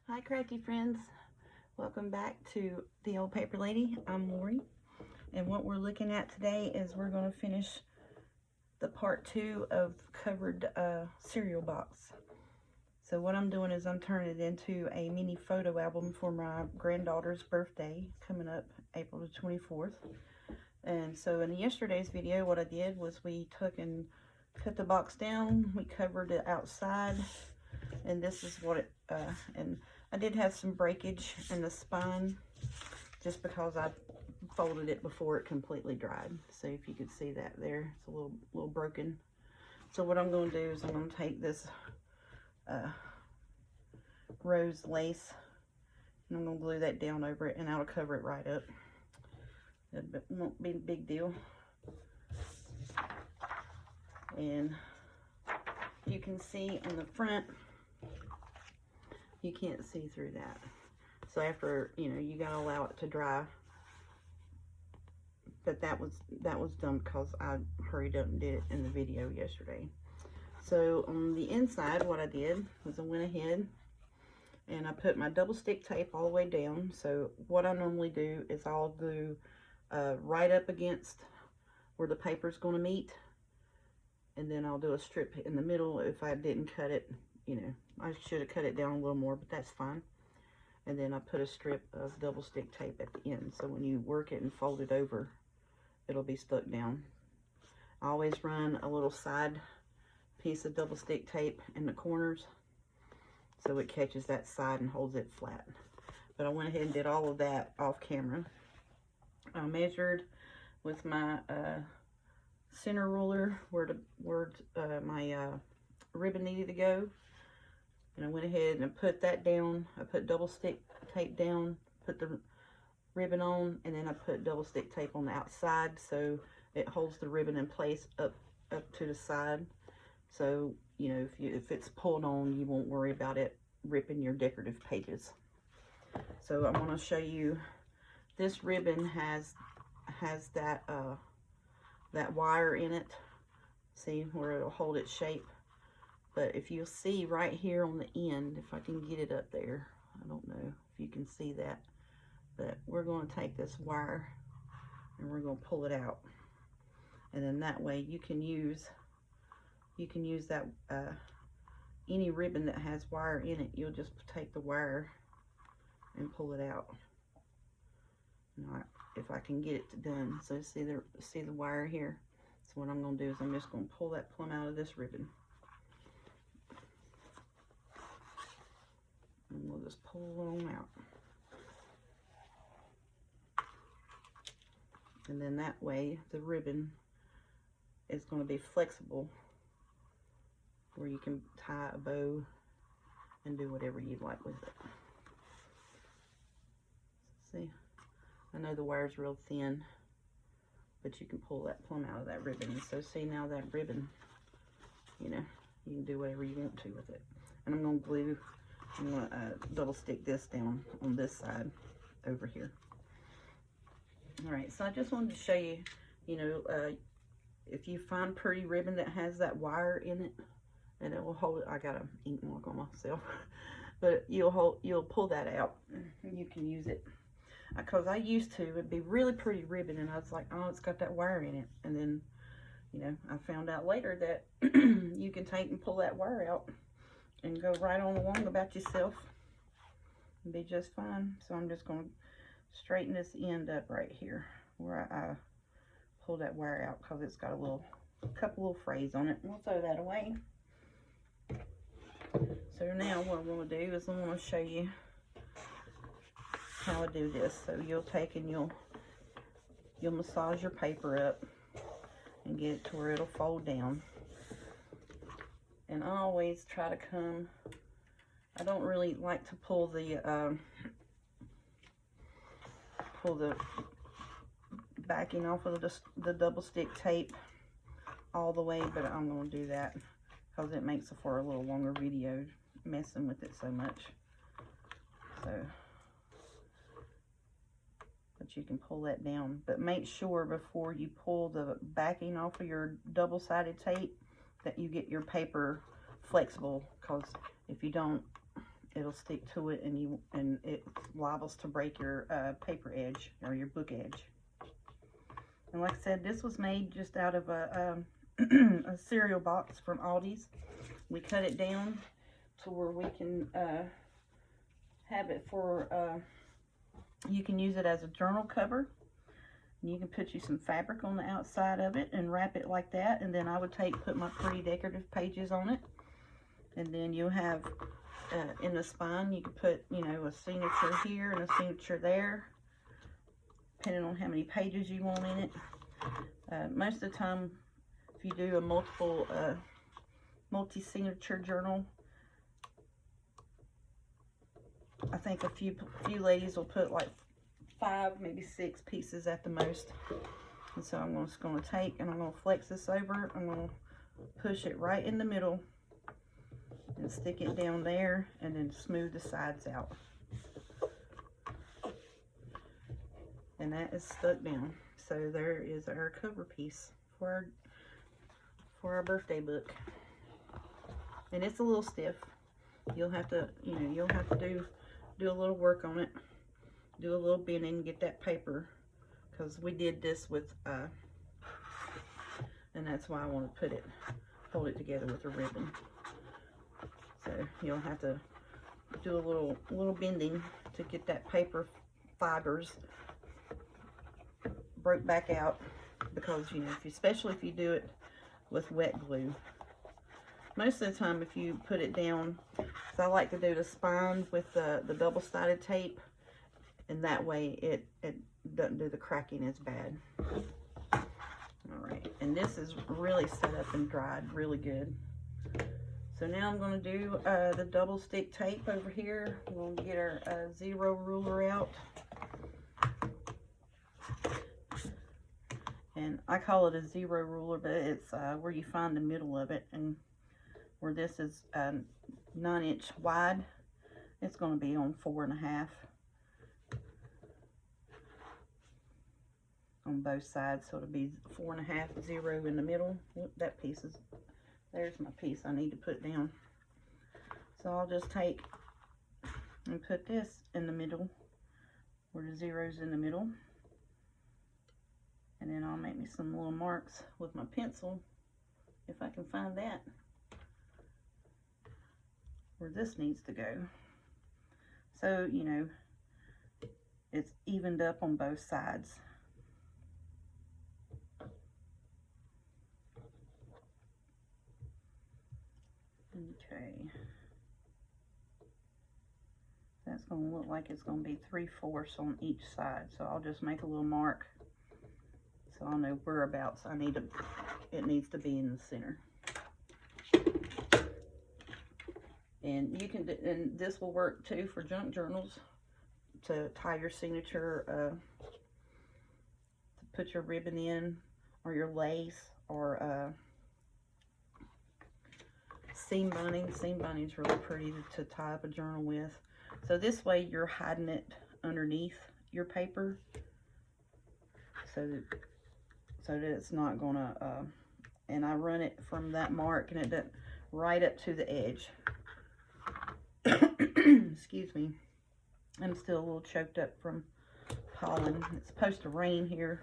Hi crafty friends, welcome back to the Old Paper Lady. I'm Lori, and what we're looking at today is we're going to finish the part 2 of covered cereal box. So what I'm doing is I'm turning it into a mini photo album for my granddaughter's birthday coming up April the 24th. And so in yesterday's video what I did was we took and cut the box down, we covered it outside, and this is what it and I did have some breakage in the spine just because I folded it before it completely dried. So if you could see that there, it's a little broken. So what I'm going to do is I'm going to take this rose lace and I'm going to glue that down over it, and that'll cover it right up. It won't be a big deal. And you can see on the front, you can't see through that. So after, you gotta allow it to dry. But that was done because I hurried up and did it in the video yesterday. So on the inside, what I did was I went ahead and I put my double stick tape all the way down. So what I normally do is I'll glue right up against where the paper's going to meet, and then I'll do a strip in the middle. If I didn't cut it, I should have cut it down a little more, but that's fine. And then I put a strip of double stick tape at the end, so when you work it and fold it over, it'll be stuck down. I always run a little side piece of double stick tape in the corners so it catches that side and holds it flat. But I went ahead and did all of that off camera. I measured with my center ruler where my ribbon needed to go, and I went ahead and put that down. I put double stick tape down, put the ribbon on, and then I put double stick tape on the outside so it holds the ribbon in place up to the side. So if it's pulled on, you won't worry about it ripping your decorative pages. So I'm going to show you, this ribbon has that that wire in it. See where it'll hold its shape. But if you'll see right here on the end, if I can get it up there, I don't know if you can see that, but we're going to take this wire and we're going to pull it out. And then that way you can use that any ribbon that has wire in it, you'll just take the wire and pull it out. Now, if I can get it done, so see the wire here. So what I'm going to do is I'm just going to pull that plumb out of this ribbon. And we'll just pull it on out. And then that way the ribbon is going to be flexible where you can tie a bow and do whatever you'd like with it. See, I know the wire's real thin, but you can pull that plumb out of that ribbon. And so see, now that ribbon, you can do whatever you want to with it. And I'm going to double stick this down on this side over here. All right, so I just wanted to show you, if you find pretty ribbon that has that wire in it, and it will hold it. I got an ink mark on myself, but you'll pull that out. You can use it, because I used to, it'd be really pretty ribbon, and I was like, oh, it's got that wire in it. And then, I found out later that you can take and pull that wire out and go right on along about yourself and be just fine. So I'm just going to straighten this end up right here where I pull that wire out, because it's got a couple little frays on it. We'll throw that away. So now what I'm going to do is I'm going to show you how I do this. So you'll take and you'll massage your paper up and get it to where it'll fold down. And I always try to come, I don't really like to pull the backing off of the double stick tape all the way, but I'm going to do that because it makes it for a little longer video, messing with it so much. So, but you can pull that down, but make sure before you pull the backing off of your double-sided tape that you get your paper flexible, because if you don't, it'll stick to it, and it's liable to break your paper edge or your book edge. And like I said, this was made just out of a a cereal box from Aldi's. We cut it down to where we can have it for, you can use it as a journal cover. And you can put you some fabric on the outside of it and wrap it like that. And then I would put my pretty decorative pages on it. And then you'll have, in the spine, you can put, you know, a signature here and a signature there, depending on how many pages you want in it. Most of the time, if you do a multi-signature journal, I think a few ladies will put like 5, maybe 6 pieces at the most. And so I'm just going to take and I'm going to flex this over. I'm going to push it right in the middle and stick it down there, and then smooth the sides out. And that is stuck down. So there is our cover piece for our birthday book. And it's a little stiff. You'll have to, you know, you'll have to do a little work on it. Do a little bending and get that paper, because we did this with, and that's why I want to hold it together with a ribbon. So you'll have to do a little bending to get that paper fibers broke back out, because, you know, especially if you do it with wet glue. Most of the time, if you put it down, so I like to do the spine with the double-sided tape, and that way it doesn't do the cracking as bad. All right, and this is really set up and dried really good. So now I'm going to do the double stick tape over here. We're going to get our 0 ruler out. And I call it a 0 ruler, but it's where you find the middle of it. And where this is 9-inch wide, it's going to be on 4.5 on both sides. So it'll be 4.5, 0 in the middle. Whoop, that piece is, there's my piece I need to put down. So I'll just take and put this in the middle, where the 0's in the middle. And then I'll make me some little marks with my pencil, if I can find that, where this needs to go. So, you know, it's evened up on both sides. Okay. That's going to look like it's going to be 3/4 on each side. So I'll just make a little mark, so I'll know whereabouts it needs to be in the center. And you can, and this will work too for junk journals, to tie your signature, to put your ribbon in, or your lace, or seam binding. Seam binding is really pretty to tie up a journal with. So this way you're hiding it underneath your paper, so that it's not gonna, and I run it from that mark, and it doesn't, right up to the edge. Excuse me, I'm still a little choked up from pollen. It's supposed to rain here.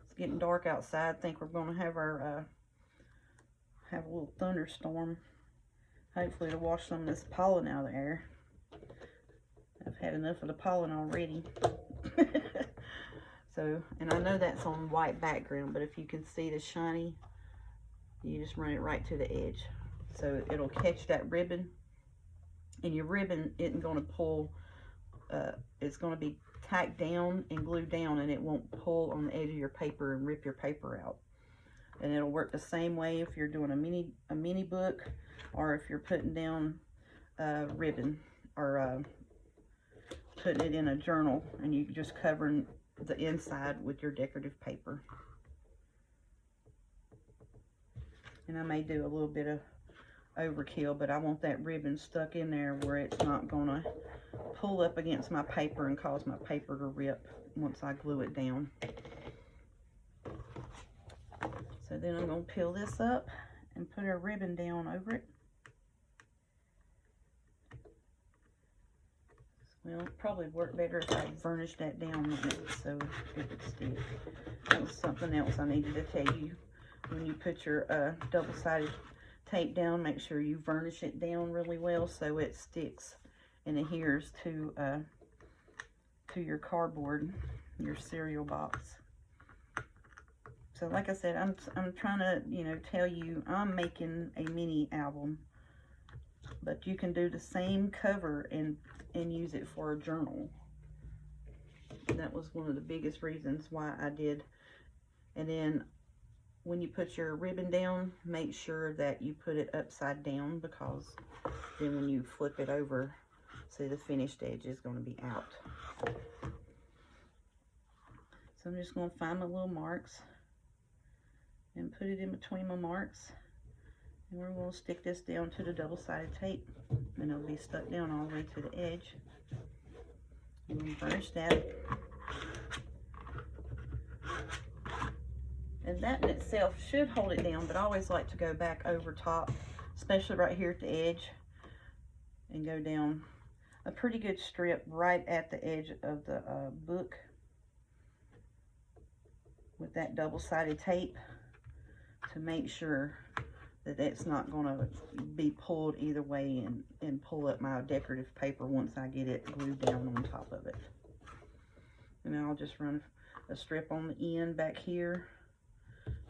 It's getting dark outside. I think we're going to have our have a little thunderstorm, hopefully, to wash some of this pollen out of the air. I've had enough of the pollen already. So, and I know that's on white background, but if you can see the shiny, you just run it right to the edge, so it'll catch that ribbon. And your ribbon isn't going to pull, it's going to be tacked down and glued down, and it won't pull on the edge of your paper and rip your paper out. And it'll work the same way if you're doing a mini book, or if you're putting down ribbon, or putting it in a journal, and you're just covering the inside with your decorative paper. And I may do a little bit of overkill, but I want that ribbon stuck in there where it's not gonna pull up against my paper and cause my paper to rip once I glue it down. So then I'm gonna peel this up and put a ribbon down over it. Well, it probably work better if I varnished that down on it so it would stick. That was something else I needed to tell you. When you put your double-sided tape down, make sure you varnish it down really well so it sticks and adheres to your cardboard, your cereal box. So like I said, I'm trying to, you know, tell you I'm making a mini album, but you can do the same cover and use it for a journal. That was one of the biggest reasons why I did. And then when you put your ribbon down, make sure that you put it upside down, because then when you flip it over, see, the finished edge is going to be out. So I'm just going to find my little marks and put it in between my marks, and we're going to stick this down to the double-sided tape, and it'll be stuck down all the way to the edge. And then burnish that. And that in itself should hold it down, but I always like to go back over top, especially right here at the edge, and go down a pretty good strip right at the edge of the book with that double-sided tape, to make sure that it's not going to be pulled either way and pull up my decorative paper once I get it glued down on top of it. And then I'll just run a strip on the end back here.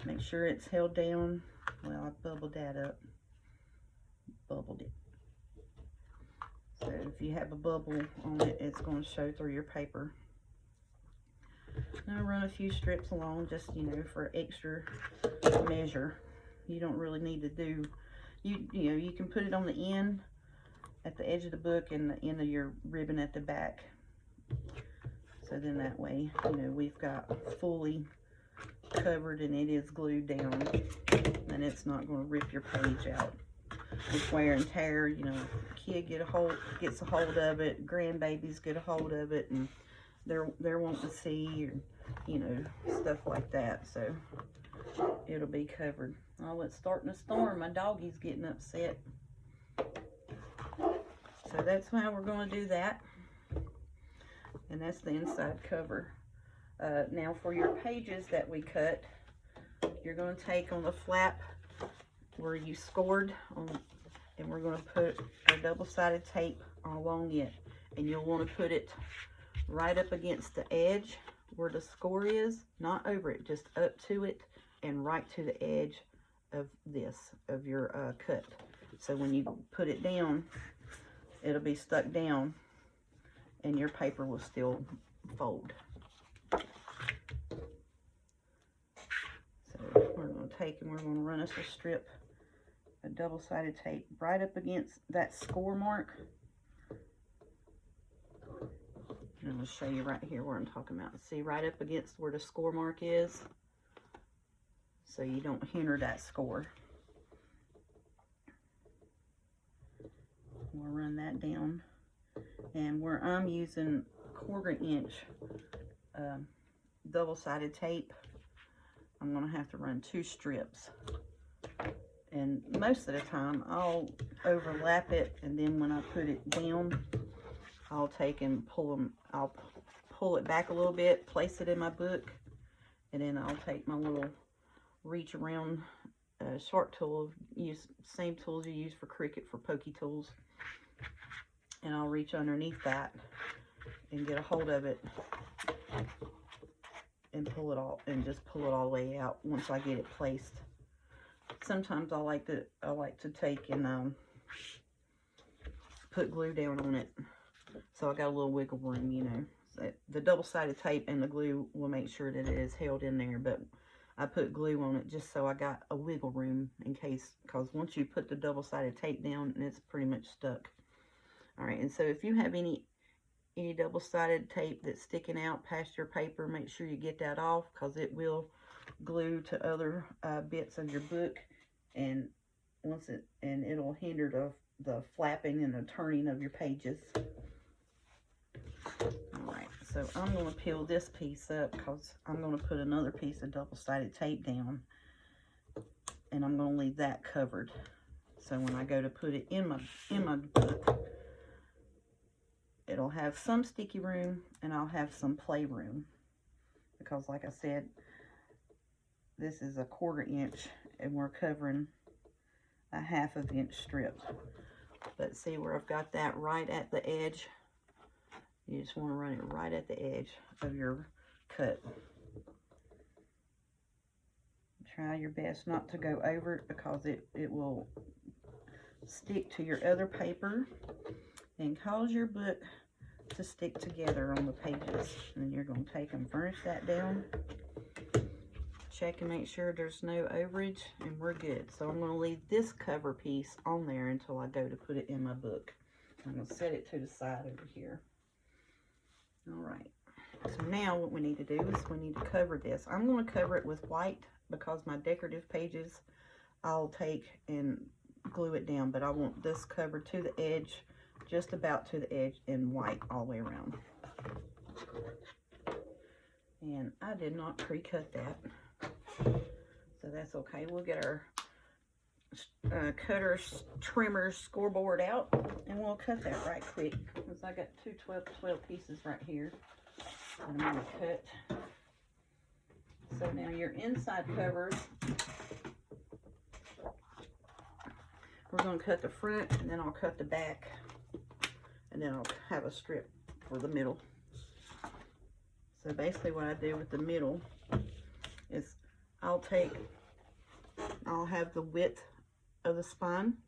Make sure it's held down. Well, I bubbled that up. Bubbled it. So if you have a bubble on it, it's going to show through your paper. Now run a few strips along, just, you know, for extra measure. You don't really need to do, you know, you can put it on the end, at the edge of the book, and the end of your ribbon at the back. So then that way, you know, we've got fully covered and it is glued down, and it's not going to rip your page out with wear and tear. You know, kid gets a hold of it, grandbabies get a hold of it, and they're wanting to see, or, you know, stuff like that. So it'll be covered. Oh, it's starting to storm. My doggy's getting upset. So that's how we're going to do that. And that's the inside cover. Now for your pages that we cut, you're going to take on the flap where you scored on, and we're going to put a double-sided tape along it, and you'll want to put it right up against the edge where the score is, not over it, just up to it and right to the edge of your cut. So when you put it down, it'll be stuck down and your paper will still fold. So we're going to take and we're going to run us a strip of double-sided tape right up against that score mark. I'm going to show you right here where I'm talking about. See, right up against where the score mark is, so you don't hinder that score. We'll run that down, and where I'm using 1/4 inch double-sided tape, I'm going to have to run 2 strips. And most of the time I'll overlap it, and then when I put it down, I'll take and I'll pull it back a little bit, place it in my book, and then I'll take my little reach around sharp tool, use same tools you use for Cricut for pokey tools, and I'll reach underneath that and get a hold of it and pull it all, and just pull it all the way out once I get it placed. Sometimes I like to take and put glue down on it, so I got a little wiggle room, you know. So the double-sided tape and the glue will make sure that it is held in there, but I put glue on it just so I got a wiggle room in case, because once you put the double-sided tape down, it's pretty much stuck. All right, and so if you have any double-sided tape that's sticking out past your paper, make sure you get that off, because it will glue to other bits of your book, and it'll hinder the flapping and the turning of your pages. All right, so I'm going to peel this piece up, because I'm going to put another piece of double-sided tape down, and I'm going to leave that covered. So when I go to put it in my book, it'll have some sticky room and I'll have some play room, because like I said, this is a 1/4 inch and we're covering a 1/2 inch strip. But see where I've got that right at the edge? You just want to run it right at the edge of your cut. Try your best not to go over it, because it will stick to your other paper and cause your book to stick together on the pages. And you're going to take and burnish that down. Check and make sure there's no overage, and we're good. So I'm going to leave this cover piece on there until I go to put it in my book. I'm going to set it to the side over here. Alright, so now what we need to do is we need to cover this. I'm going to cover it with white, because my decorative pages I'll take and glue it down, but I want this covered to the edge, just about to the edge, in white all the way around. And I did not pre-cut that, so that's okay. We'll get our cutters, trimmers, scoreboard out, and we'll cut that right quick, because I got two 12 pieces right here that I'm going to cut. So now your inside covers, we're going to cut the front, and then I'll cut the back, and then I'll have a strip for the middle. So basically what I do with the middle is I'll have the width of the spine,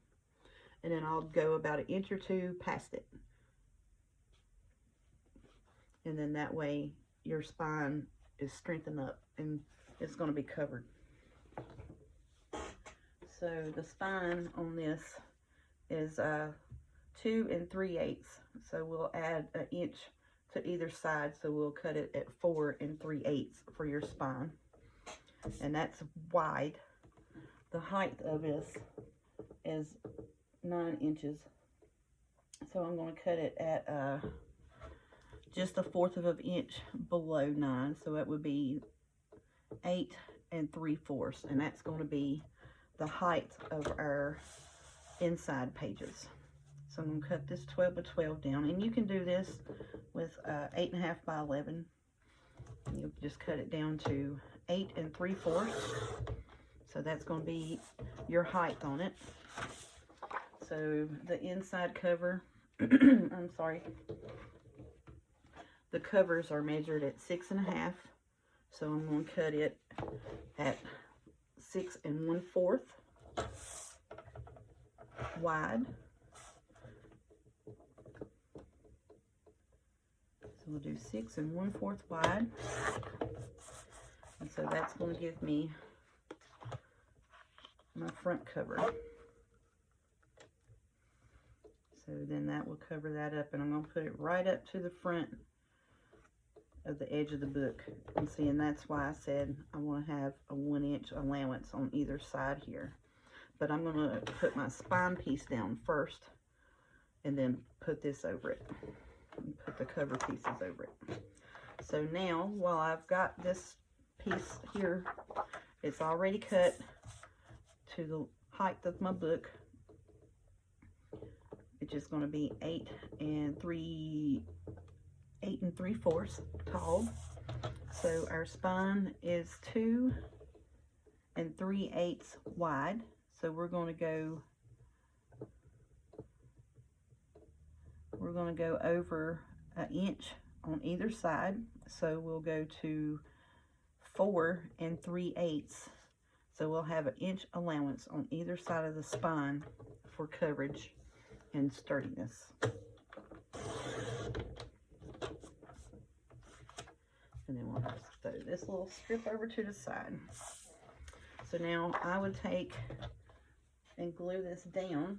and then I'll go about 1 inch or 2 past it. And then that way your spine is strengthened up and it's going to be covered. So the spine on this is 2 3/8. So we'll add 1 inch to either side. So we'll cut it at 4 3/8 for your spine. And that's wide. The height of this is 9 inches. So I'm going to cut it at just 1/4 of an inch below 9. So it would be 8 3/4. And that's going to be the height of our inside pages. So I'm going to cut this 12 by 12 down. And you can do this with 8.5 by 11. You'll just cut it down to 8 3/4. So that's going to be your height on it. So the inside cover, I'm sorry, the covers are measured at 6.5. So I'm going to cut it at 6 1/4 wide. So we'll do 6 1/4 wide. And so that's going to give me my front cover. So then that will cover that up, and I'm going to put it right up to the front of the edge of the book. And see, and that's why I said I want to have a 1 inch allowance on either side here. But I'm going to put my spine piece down first, and then put this over it, and put the cover pieces over it. So now, while I've got this piece here, it's already cut to the height of my book, which is going to be 8 3/4 tall. So our spine is 2 3/8 wide. So we're going to go over 1 inch on either side. So we'll go to 4 3/8. So we'll have 1 inch allowance on either side of the spine for coverage and sturdiness. And then we'll just throw this little strip over to the side. So now I would take and glue this down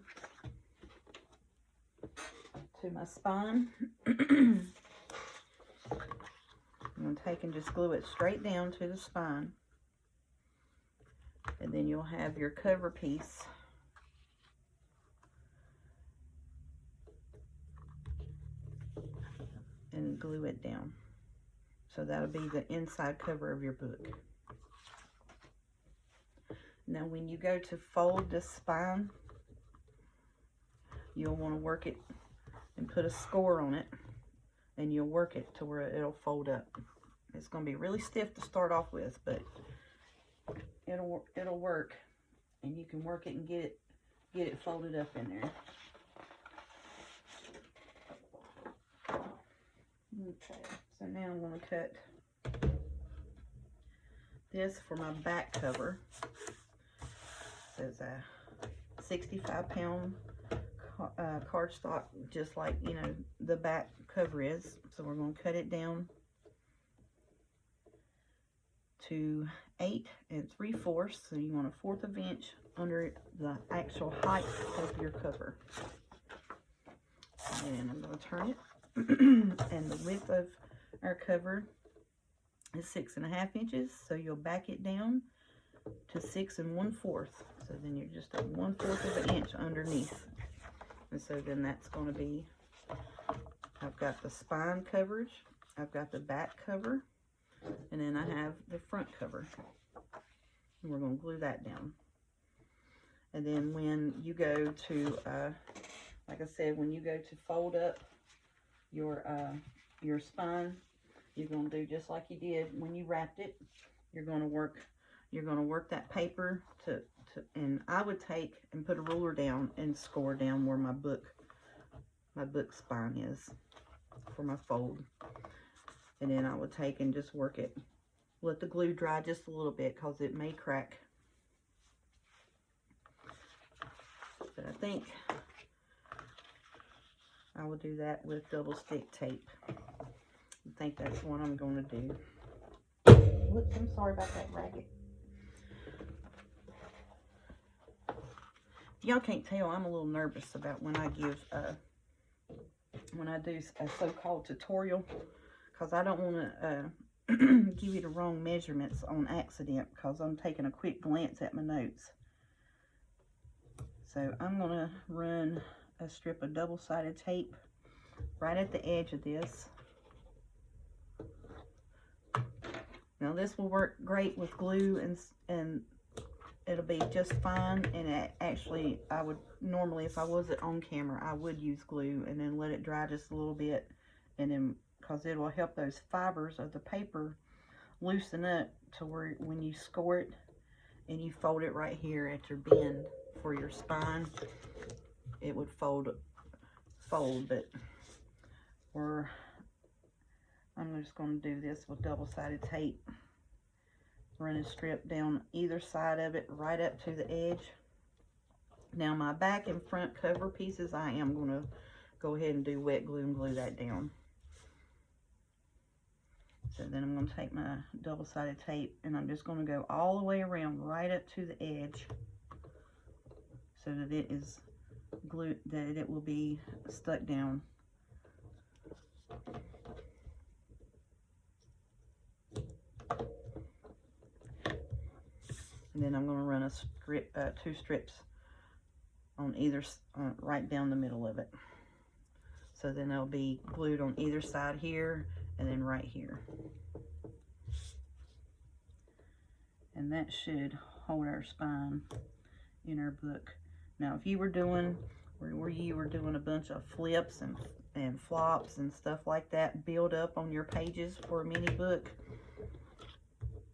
to my spine. I'm going to take and just glue it straight down to the spine. And then you'll have your cover piece and glue it down. So that'll be the inside cover of your book. Now when you go to fold this spine, you'll want to work it and put a score on it. and you'll work it to where it'll fold up. It's going to be really stiff to start off with, but it'll work, and you can work it and get it folded up in there. Okay, so now I'm going to cut this for my back cover. It says a 65-pound cardstock, just like, you know, the back cover is. So we're going to cut it down to 8 3/4. So you want a 1/4 inch under the actual height of your cover. And I'm going to turn it. And the width of our cover is 6.5 inches. So you'll back it down to 6 1/4. So then you're just at 1/4 of an inch underneath. And so then that's going to be, I've got the spine coverage, I've got the back cover, and then I have the front cover. And we're going to glue that down. And then when you go to, like I said, when you go to fold up your spine, you're going to do just like you did when you wrapped it. You're going to work that paper and I would take and put a ruler down and score down where my book spine is for my fold. And then I would take and just work it. Let the glue dry just a little bit because it may crack. But I think I will do that with double stick tape. I think that's what I'm going to do. Whoops, I'm sorry about that racket. Y'all can't tell, I'm a little nervous about when I do a so-called tutorial, because I don't want to give you the wrong measurements on accident, because I'm taking a quick glance at my notes. So I'm going to run a strip of double-sided tape right at the edge of this. Now this will work great with glue, and it'll be just fine. And actually, I would normally, if I wasn't on camera, I would use glue and then let it dry just a little bit, and then because it will help those fibers of the paper loosen up to where when you score it and you fold it right here at your bend for your spine, it would fold. But I'm just going to do this with double-sided tape. Run a strip down either side of it right up to the edge. Now my back and front cover pieces, I am going to go ahead and do wet glue and glue that down. So then I'm going to take my double-sided tape and I'm just going to go all the way around right up to the edge so that it is glued, that it will be stuck down. And then I'm going to run a strip, 2 strips on either, right down the middle of it. So then they'll be glued on either side here and then right here. And that should hold our spine in our book. Now, if you were doing, where you were doing a bunch of flips and flops and stuff like that, build up on your pages for a mini book,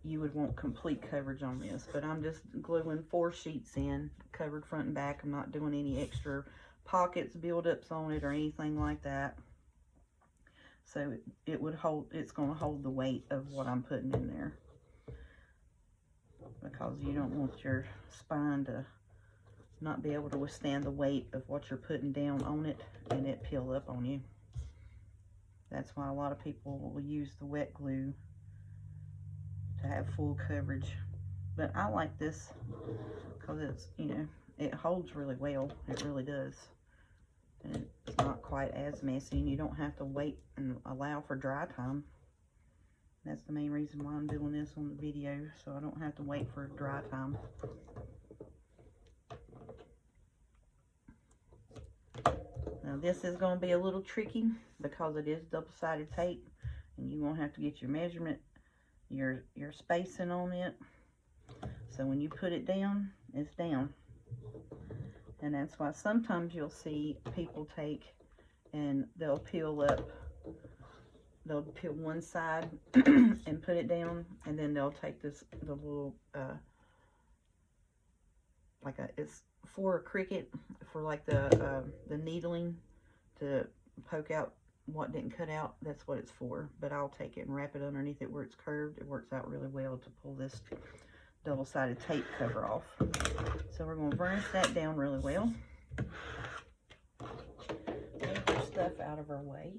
you would want complete coverage on this. But I'm just gluing 4 sheets in, covered front and back. I'm not doing any extra pockets, build-ups on it or anything like that. So it would hold, it's going to hold the weight of what I'm putting in there, because you don't want your spine to not be able to withstand the weight of what you're putting down on it and it peel up on you. That's why a lot of people will use the wet glue to have full coverage. But I like this because it's, you know, it holds really well. It really does. And it's not quite as messy, and you don't have to wait and allow for dry time. That's the main reason why I'm doing this on the video, so I don't have to wait for dry time. Now this is going to be a little tricky because it is double-sided tape, and you're going to have to get your measurement, your spacing on it. So when you put it down, it's down. And that's why sometimes you'll see people take and they'll peel up they'll peel one side and put it down, and then they'll take the little it's for a cricket, for like the needling to poke out what didn't cut out. That's what it's for. But I'll take it and wrap it underneath it where it's curved. It works out really well to pull this double-sided tape cover off. So we're going to burnish that down really well. Move our stuff out of our way.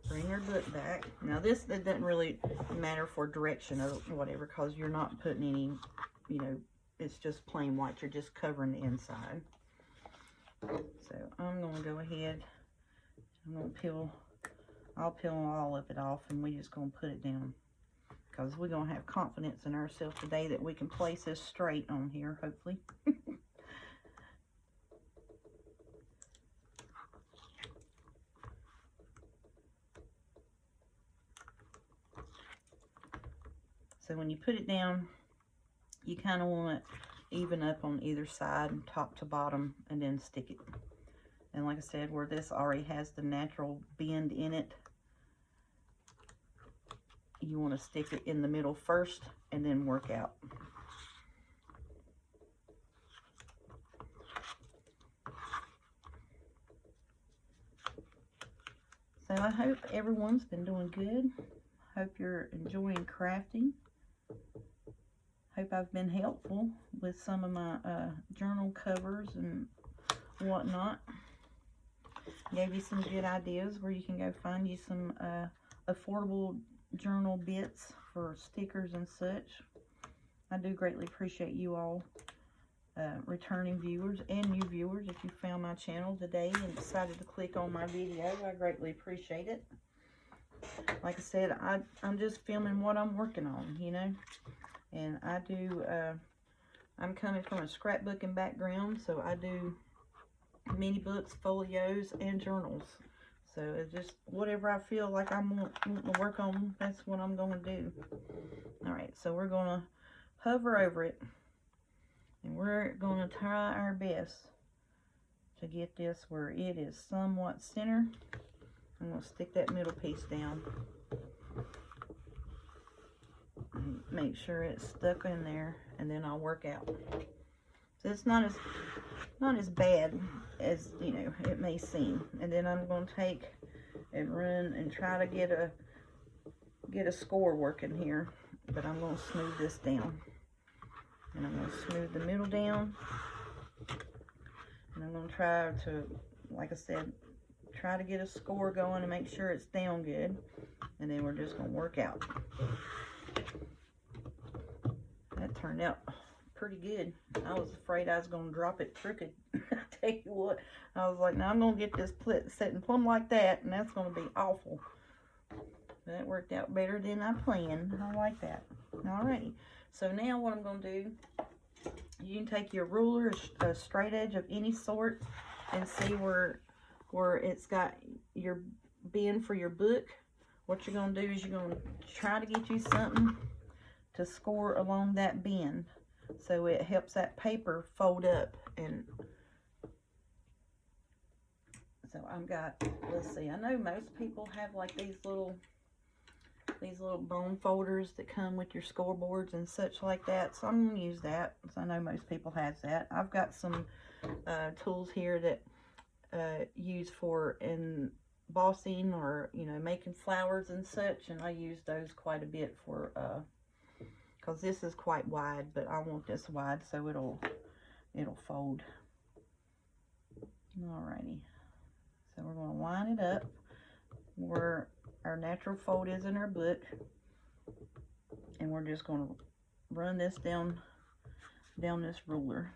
Bring our book back. Now this doesn't really matter for direction or whatever, because you're not putting any, you know, it's just plain white. You're just covering the inside. So I'm going to go ahead. I'm going to peel. I'll peel all of it off, and we're just going to put it down, because we're going to have confidence in ourselves today that we can place this straight on here, hopefully. So when you put it down, you kind of want it even up on either side, top to bottom, and then stick it. And like I said, where this already has the natural bend in it, you want to stick it in the middle first and then work out. So I hope everyone's been doing good. Hope you're enjoying crafting. Hope I've been helpful with some of my journal covers and whatnot. Gave you some good ideas where you can go find you some affordable journal bits for stickers and such. I do greatly appreciate you all returning viewers and new viewers. If you found my channel today and decided to click on my video, I greatly appreciate it. Like I said, I'm just filming what I'm working on, you know. And I do, I'm coming from a scrapbooking background, so I do mini books, folios, and journals. So it's just whatever I feel like I'm wanting to work on, that's what I'm going to do. Alright, so we're going to hover over it, and we're going to try our best to get this where it is somewhat center. I'm going to stick that middle piece down. Make sure it's stuck in there, and then I'll work out. So it's not as bad as, you know, it may seem. And then I'm going to take and run and try to get a score working here, but I'm going to smooth this down, and I'm going to smooth the middle down, and I'm going to try to, like I said, try to get a score going and make sure it's down good, and then we're just going to work out. That turned out pretty good. I was afraid I was going to drop it crooked. I tell you what, I was like, now I'm going to get this setting plumb like that, and that's going to be awful. That worked out better than I planned. I like that. Alrighty. So now what I'm going to do, you can take your ruler, a straight edge of any sort, and see where it's got your bend for your book. What you're going to do is you're going to try to get you something to score along that bend, so it helps that paper fold up. And so I've got, let's see, I know most people have like these little bone folders that come with your scoreboards and such like that, so I'm going to use that. So I know most people has that. I've got some tools here that use for embossing, or, you know, making flowers and such, and I use those quite a bit for because this is quite wide, but I want this wide so it'll fold. Alrighty, so we're going to line it up where our natural fold is in our book, and we're just going to run this down this ruler.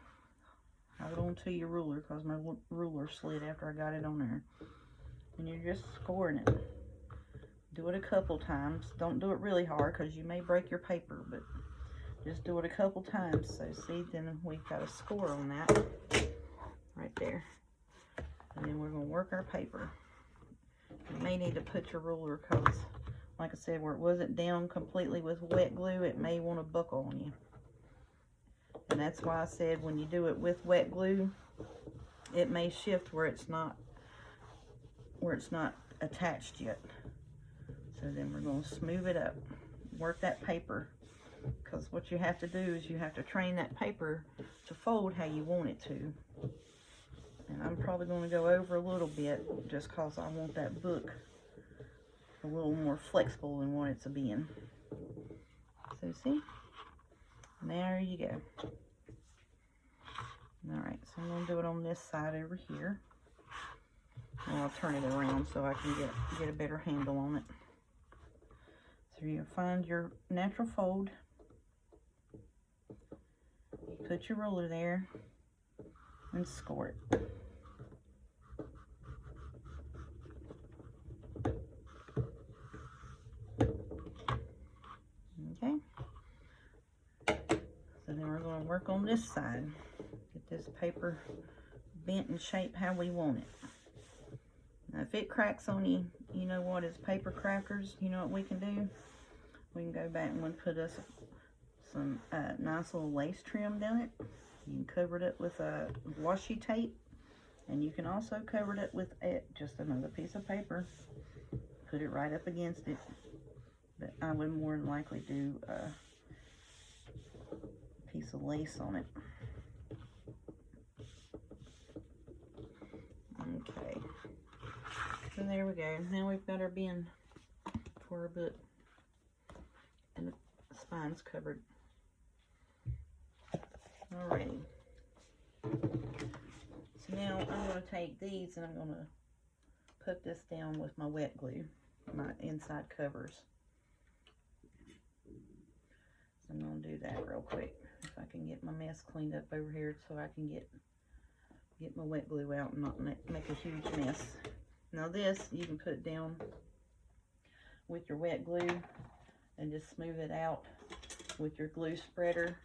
Hold on to your ruler, because my ruler slid after I got it on there, and you're just scoring it. Do it a couple times. Don't do it really hard, because you may break your paper, but just do it a couple times. So see, then we've got a score on that right there. And then we're going to work our paper. You may need to put your ruler, because like I said, where it wasn't down completely with wet glue, it may want to buckle on you. And that's why I said when you do it with wet glue, it may shift where it's not attached yet. So then we're going to smooth it up, work that paper, because what you have to do is you have to train that paper to fold how you want it to. And I'm probably going to go over a little bit just because I want that book a little more flexible than what it's been. So see, there you go. Alright, so I'm going to do it on this side over here. And I'll turn it around so I can get a better handle on it. So you find your natural fold, put your ruler there, and score it. Okay. So then we're going to work on this side. Get this paper bent and shaped how we want it. Now if it cracks on you, you know what, as paper crackers, you know what we can do? We can go back and we'll put us some nice little lace trim down it. You can cover it up with a washi tape, and you can also cover it up with just another piece of paper. Put it right up against it. But I would more than likely do a piece of lace on it. Okay. So there we go. Now we've got our bin for our book. And the spine's covered. Alrighty. So now I'm going to take these and I'm going to put this down with my wet glue, my inside covers. So I'm going to do that real quick. If I can get my mess cleaned up over here so I can get my wet glue out and not make a huge mess. Now this you can put down with your wet glue and just smooth it out with your glue spreader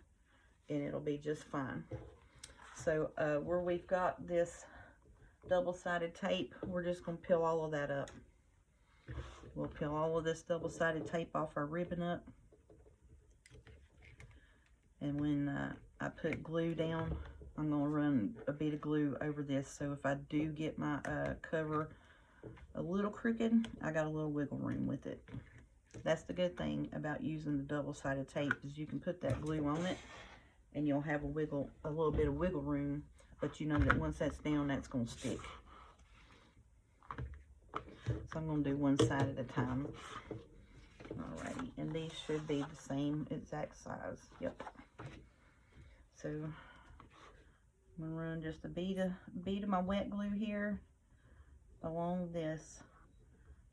and it'll be just fine. So where we've got this double-sided tape, we're just going to peel all of that up. We'll peel all of this double-sided tape off our ribbon up. And when I put glue down, I'm going to run a bit of glue over this. So if I do get my cover a little crooked, I got a little wiggle room with it. That's the good thing about using the double-sided tape, is you can put that glue on it and you'll have a little bit of wiggle room, but you know that once that's down, that's going to stick. So I'm going to do one side at a time. Alrighty, and these should be the same exact size. Yep. So I'm going to run just a bead of my wet glue here along this,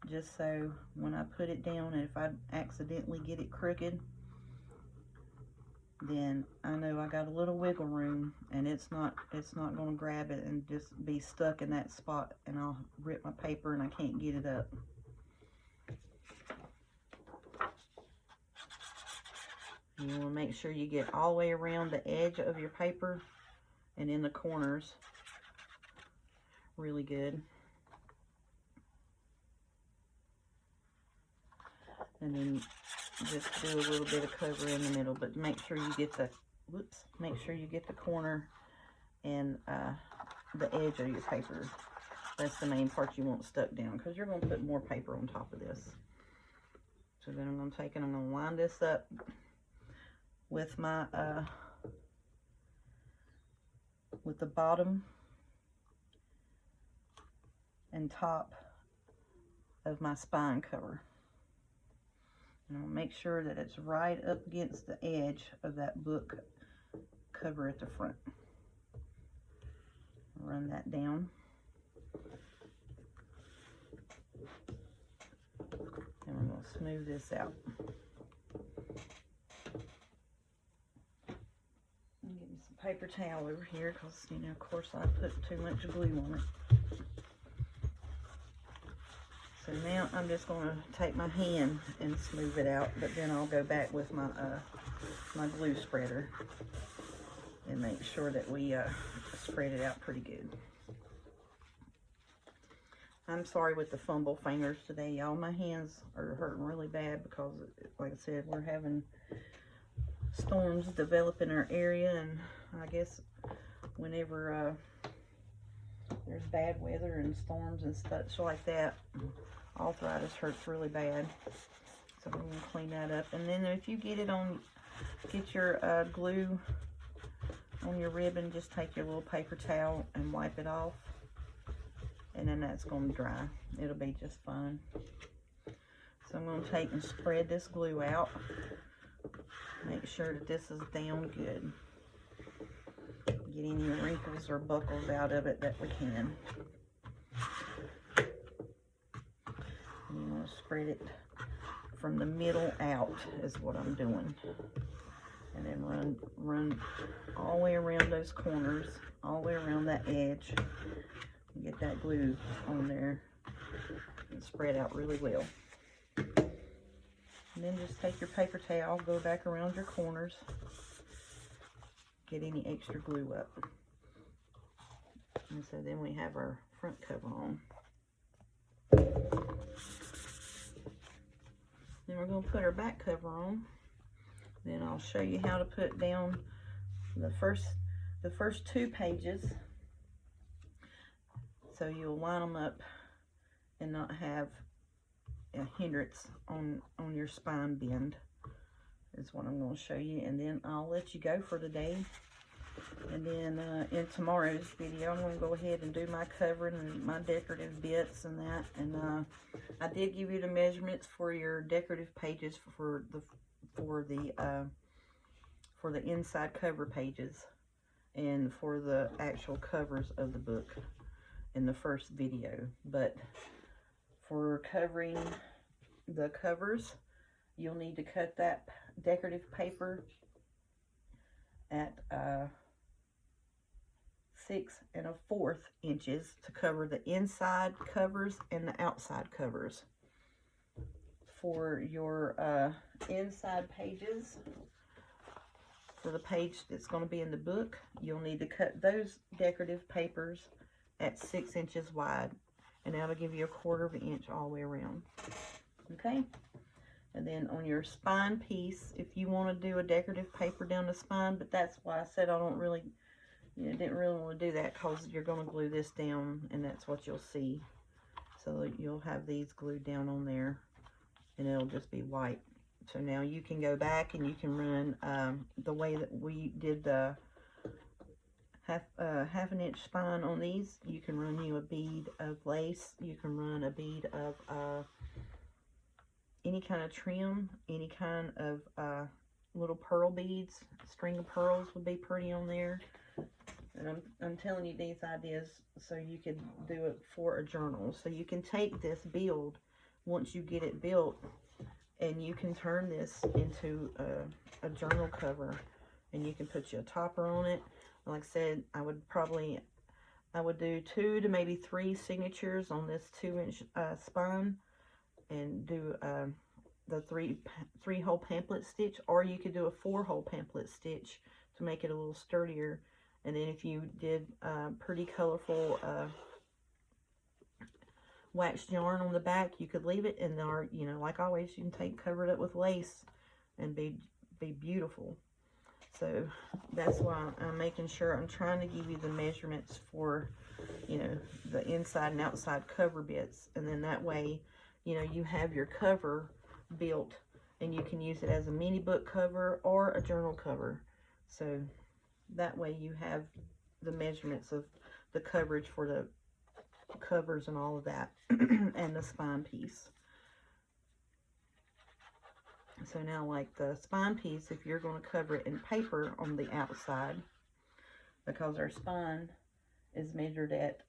just so when I put it down, and if I accidentally get it crooked, then I know I got a little wiggle room and it's not going to grab it and just be stuck in that spot and I'll rip my paper and I can't get it up. You want to make sure you get all the way around the edge of your paper and in the corners really good. And then just do a little bit of cover in the middle, but make sure you get the, make sure you get the corner and the edge of your paper. That's the main part you want stuck down, because you're going to put more paper on top of this. So then I'm going to take and I'm going to line this up with my with the bottom and top of my spine cover. And I'll make sure that it's right up against the edge of that book cover at the front. Run that down. And we're going to smooth this out. Get me some paper towel over here because, you know, of course I put too much glue on it. So now I'm just going to take my hand and smooth it out, but then I'll go back with my my glue spreader and make sure that we spread it out pretty good. I'm sorry with the fumble fingers today, y'all. My hands are hurting really bad because, like I said, we're having storms develop in our area, and I guess whenever there's bad weather and storms and such like that. Arthritis hurts really bad. So I'm going to clean that up. And then if you get your glue on your ribbon, just take your little paper towel and wipe it off. And then that's going to dry. It'll be just fine. So I'm going to take and spread this glue out. Make sure that this is down good. Get any wrinkles or buckles out of it that we can. And I'm going to spread it from the middle out is what I'm doing. And then run all the way around those corners, all the way around that edge. And get that glue on there and spread out really well. And then just take your paper towel, go back around your corners, get any extra glue up. And so then we have our front cover on. Then we're going to put our back cover on. Then I'll show you how to put down the first 2 pages. So you'll line them up and not have a hindrance on your spine bend is what I'm going to show you. And then I'll let you go for the day. And then in tomorrow's video, I'm going to go ahead and do my covering and my decorative bits and that. And I did give you the measurements for your decorative pages for the inside cover pages and for the actual covers of the book in the first video. But for covering the covers, you'll need to cut that decorative paper at 6 1/4 inches to cover the inside covers and the outside covers. For your inside pages, for the page that's going to be in the book, you'll need to cut those decorative papers at 6 inches wide, and that'll give you 1/4 inch all the way around. Okay? And then on your spine piece, if you want to do a decorative paper down the spine, but that's why I said I don't really, didn't really want to do that, because you're going to glue this down, and that's what you'll see. So you'll have these glued down on there, and it'll just be white. So now you can go back and you can run the way that we did the half an inch spine on these. You can run you a bead of lace. You can run a bead of any kind of trim, any kind of little pearl beads. String of pearls would be pretty on there. And I'm telling you these ideas so you can do it for a journal. So you can take this build once you get it built, and you can turn this into a journal cover, and you can put your topper on it. Like I said, I would do 2 to maybe 3 signatures on this 2-inch spine, and do the 3-hole pamphlet stitch, or you could do a 4-hole pamphlet stitch to make it a little sturdier. And then if you did pretty colorful waxed yarn on the back, you could leave it in there. Like always, you can cover it up with lace and be beautiful. So that's why I'm making sure I'm trying to give you the measurements for the inside and outside cover bits, and then that way you have your cover built, and you can use it as a mini book cover or a journal cover. So that way you have the measurements of the coverage for the covers and all of that, and the spine piece. So now, like the spine piece, if you're going to cover it in paper on the outside, because our spine is measured at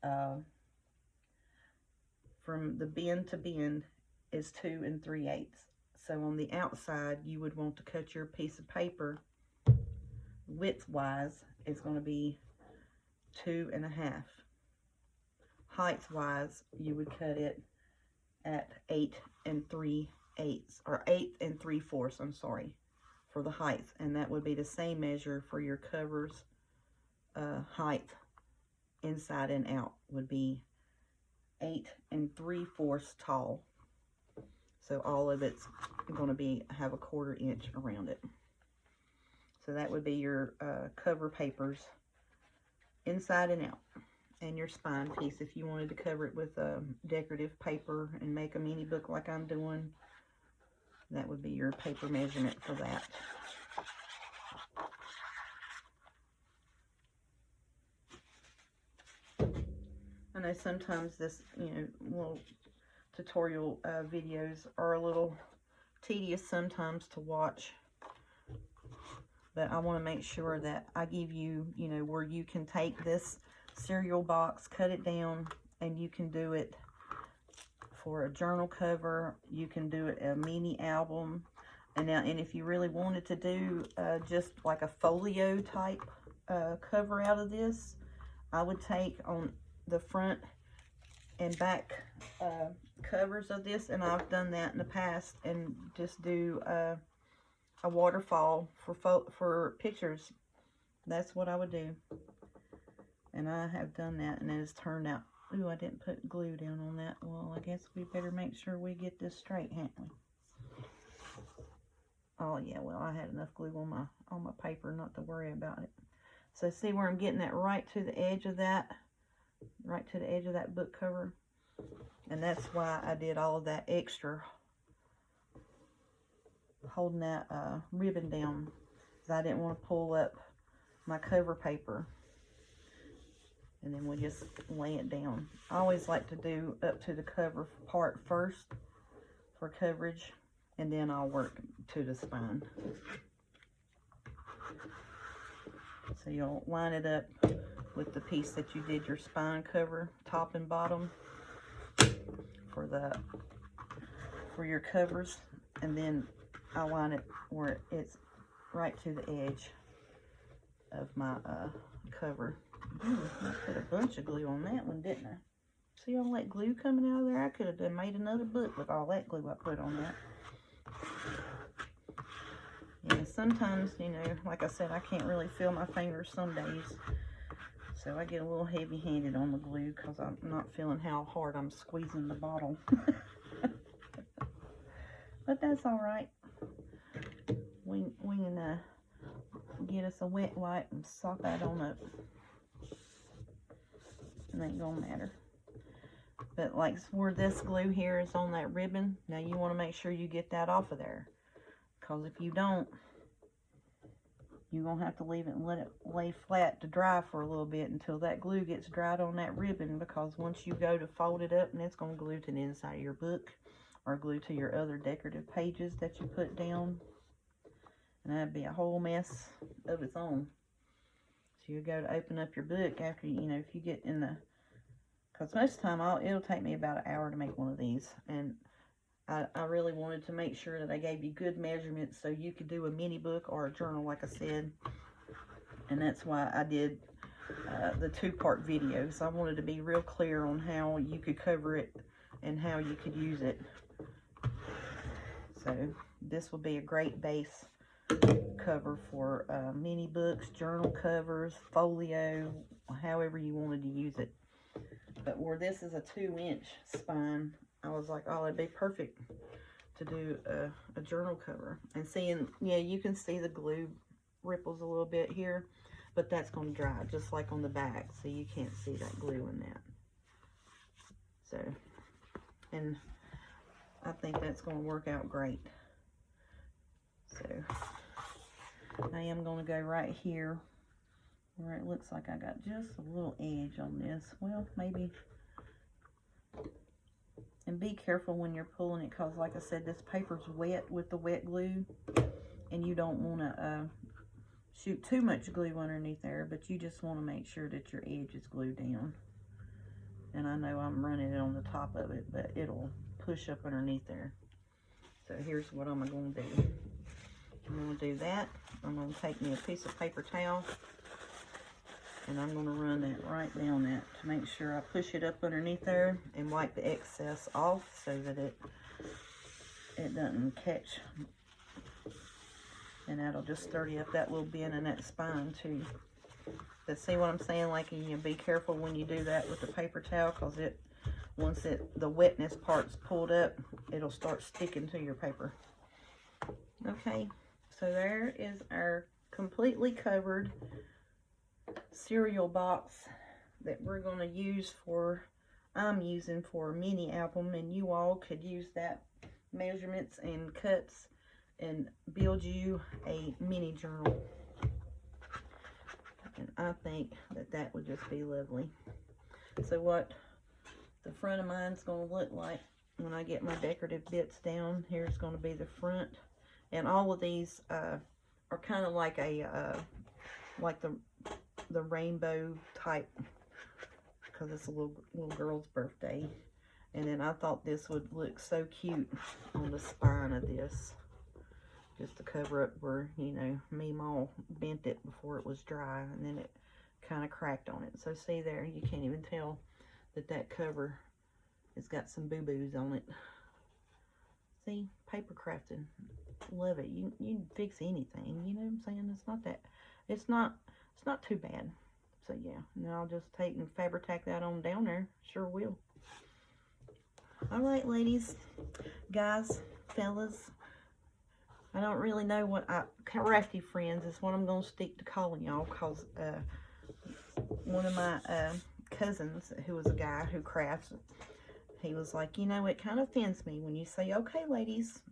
from the bend to bend is 2 3/8. So on the outside, you would want to cut your piece of paper width-wise is going to be 2 1/2. Height-wise, you would cut it at 8 3/8, or 8 3/4. I'm sorry, for the height, and that would be the same measure for your covers. Height, inside and out, would be 8 3/4 tall. So all of it's going to have 1/4 inch around it. So that would be your cover papers inside and out. and your spine piece. If you wanted to cover it with decorative paper and make a mini book like I'm doing, that would be your paper measurement for that. I know sometimes this, little tutorial videos are a little tedious sometimes to watch, but I want to make sure that I give you, where you can take this cereal box, cut it down, and you can do it for a journal cover. You can do it a mini album, and if you really wanted to do just like a folio type cover out of this, I would take on the front and back covers of this, and I've done that in the past, and just do a waterfall for pictures. That's what I would do, and I have done that, and it has turned out. Ooh, I didn't put glue down on that. Well, I guess we better make sure we get this straight, haven't we? Oh yeah, well, I had enough glue on my paper not to worry about it. So see where I'm getting that right to the edge of that, book cover, and that's why I did all of that extra holding that ribbon down, because I didn't want to pull up my cover paper, and then we just lay it down. I always like to do up to the cover part first for coverage, and then I'll work to the spine. So you'll line it up with the piece that you did your spine cover, top and bottom, for your covers, and then I line it where it's right to the edge of my cover. I put a bunch of glue on that one, didn't I? See all that glue coming out of there? I could have done made another book with all that glue I put on that. Yeah, sometimes, like I said, I can't really feel my fingers some days. So I get a little heavy-handed on the glue because I'm not feeling how hard I'm squeezing the bottle. But that's all right. We can get us a wet wipe and sock that on up. It ain't gonna matter. But like where this glue here is on that ribbon, now you want to make sure you get that off of there. Because if you don't, you're going to have to leave it and let it lay flat to dry for a little bit until that glue gets dried on that ribbon, because once you go to fold it up, and it's going to glue to the inside of your book or glue to your other decorative pages that you put down, and that'd be a whole mess of its own. So you go to open up your book after, if you get in the, because most of the time it'll take me about an hour to make one of these, and I really wanted to make sure that I gave you good measurements so you could do a mini book or a journal, like I said. And that's why I did the two-part video. So I wanted to be real clear on how you could cover it and how you could use it. So this will be a great base cover for mini books, journal covers, folio, however you wanted to use it. But where this is a 2-inch spine, I was like, oh, it'd be perfect to do a journal cover. And seeing, yeah, you can see the glue ripples a little bit here, but that's going to dry just like on the back, so you can't see that glue in that. So, and I think that's going to work out great. So, I am going to go right here where it looks like I got just a little edge on this. Well, maybe. And be careful when you're pulling it, because like I said, this paper's wet with the wet glue, and you don't want to shoot too much glue underneath there, but you just want to make sure that your edge is glued down. And I know I'm running it on the top of it, but it'll push up underneath there. So here's what I'm going to do. I'm going to do that. I'm going to take me a piece of paper towel, and I'm going to run that right down that to make sure I push it up underneath there and wipe the excess off so that it doesn't catch. And that'll just sturdy up that little bend in that spine too. But see what I'm saying? Like, you be careful when you do that with the paper towel, because once the wetness part's pulled up, it'll start sticking to your paper. Okay, so there is our completely covered cereal box that we're going to use for, I'm using for a mini album, and you all could use that measurements and cuts and build you a mini journal. And I think that that would just be lovely. So what the front of mine's going to look like when I get my decorative bits down, here's going to be the front. And all of these are kind of like a like the rainbow type, because it's a little girl's birthday. And then I thought this would look so cute on the spine of this, just to cover up where, you know, Meemaw bent it before it was dry, and then it kind of cracked on it. So see there, you can't even tell that that cover has got some boo-boos on it. See, paper crafting, love it. You can fix anything, you know what I'm saying? It's not that, it's not too bad. So yeah, now I'll just take and Fabri-Tac that on down there. Sure will. All right, ladies, guys, fellas, I don't really know what crafty friends is what I'm gonna stick to calling y'all, cause one of my cousins, who was a guy who crafts, he was like, you know, it kind of offends me when you say, okay, ladies,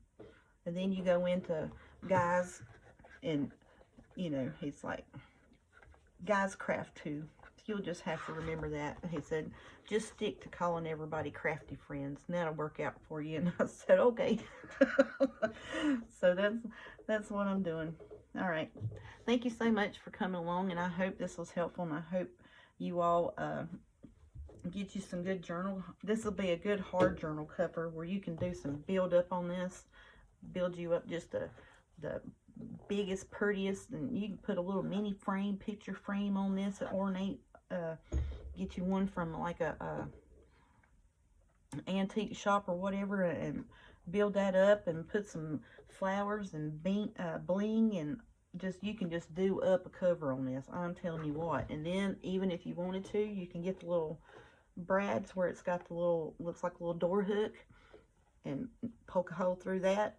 and then you go into guys, and, you know, he's like, guys craft too. You'll just have to remember that. He said, just stick to calling everybody crafty friends, and that'll work out for you. And I said, okay. So that's what I'm doing. All right. Thank you so much for coming along, and I hope this was helpful, and I hope you all get you some good journal. This will be a good hard journal cover where you can do some build up on this, build you up just the biggest, prettiest, and you can put a little mini frame, picture frame on this, ornate, get you one from like a antique shop or whatever, and build that up and put some flowers and bling, and just, you can just do up a cover on this. I'm telling you what. And then even if you wanted to, you can get the little brads where it's got the little, looks like a little door hook, and poke a hole through that.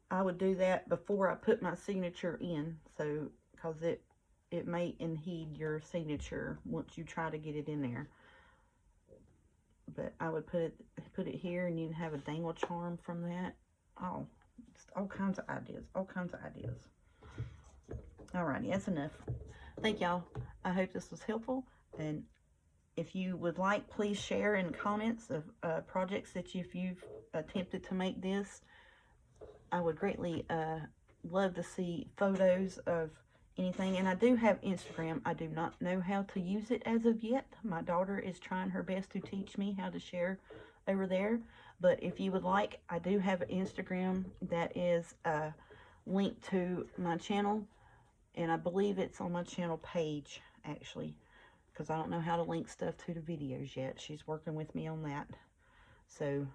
I would do that before I put my signature in, so, because it may impede your signature once you try to get it in there. But I would put it here, and you'd have a dangle charm from that. Oh, just all kinds of ideas, all kinds of ideas. Alrighty, that's enough. Thank y'all. I hope this was helpful, and if you would like, please share in comments of projects that if you've attempted to make this. I would greatly love to see photos of anything. And I do have Instagram. I do not know how to use it as of yet. My daughter is trying her best to teach me how to share over there. But if you would like, I do have an Instagram that is linked to my channel. And I believe it's on my channel page, actually, because I don't know how to link stuff to the videos yet. She's working with me on that. So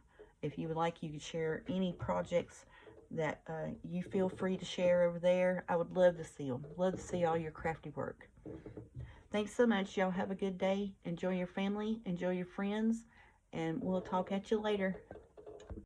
if you would like, you could share any projects that you feel free to share over there. I would love to see them. Love to see all your crafty work. Thanks so much. Y'all have a good day. Enjoy your family. Enjoy your friends. And we'll talk at you later.